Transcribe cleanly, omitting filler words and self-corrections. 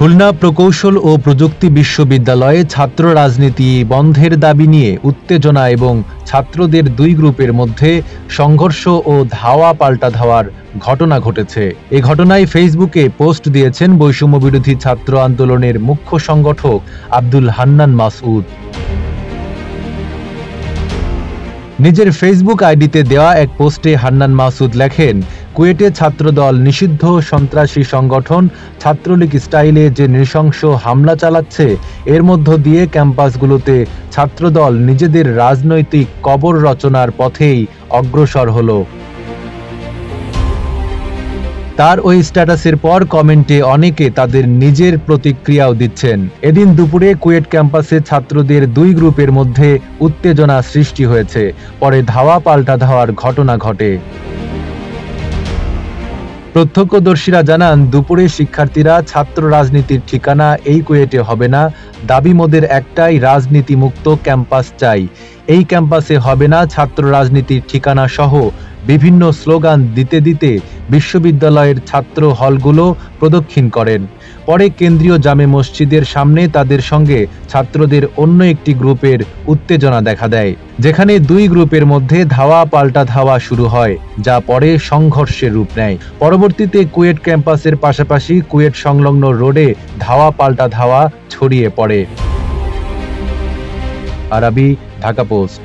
খুলনা প্রকৌশল ও প্রযুক্তি বিশ্ববিদ্যালয়ে ছাত্র রাজনীতি বন্ধের দাবি নিয়ে উত্তেজনা এবং ছাত্রদের দুই গ্রুপের মধ্যে সংঘর্ষ ও ধাওয়া পাল্টা ধাওয়ার ঘটনা ঘটেছে। এই ঘটনায় ফেসবুকে পোস্ট দিয়েছেন বৈষম্য বিরোধী ছাত্র আন্দোলনের মুখ্য সংগঠক আব্দুল হান্নান মাসউদ। নিজের ফেসবুক আইডিতে দেওয়া এক পোস্টে হান্নান মাসউদ লেখেন, কুয়েটে ছাত্রদল নিষিদ্ধ সন্ত্রাসী সংগঠন ছাত্রলীগ স্টাইলে যে নৃশংস হামলা চালাচ্ছে, এর মধ্য দিয়ে ক্যাম্পাসগুলোতে ছাত্রদল নিজেদের রাজনৈতিক কবর রচনার পথেই অগ্রসর হলো। তার ওই স্ট্যাটাসের পর কমেন্টে অনেকে তাদের নিজের প্রতিক্রিয়াও দিচ্ছেন। এদিন দুপুরে কুয়েট ক্যাম্পাসে ছাত্রদের দুই গ্রুপের মধ্যে উত্তেজনা সৃষ্টি হয়েছে। পরে ধাওয়া পাল্টা ধাওয়ার ঘটনা ঘটে। প্রত্যক্ষদর্শীরা জানান, দুপুরে শিক্ষার্থীরা ছাত্র রাজনীতির ঠিকানা এই কুয়েটে হবে না, দাবি মোদের একটাই, রাজনীতিমুক্ত ক্যাম্পাস চাই। এই ক্যাম্পাসে হবে না ছাত্র রাজনীতির ঠিকানা সহ বিভিন্ন স্লোগান দিতে দিতে বিশ্ববিদ্যালয়ের ছাত্র হলগুলো প্রদক্ষিণ করেন। পরে কেন্দ্রীয় জামে মসজিদের সামনে তাদের সঙ্গে ছাত্রদের অন্য একটি গ্রুপের উত্তেজনা দেখা দেয়, যেখানে দুই গ্রুপের মধ্যে ধাওয়া পাল্টা ধাওয়া শুরু হয়, যা পরে সংঘর্ষের রূপ নেয়। পরবর্তীতে কুয়েট ক্যাম্পাসের পাশাপাশি কুয়েট সংলগ্ন রোডে ধাওয়া পাল্টা ধাওয়া ছড়িয়ে পড়ে। আরাবি, ঢাকা পোস্ট।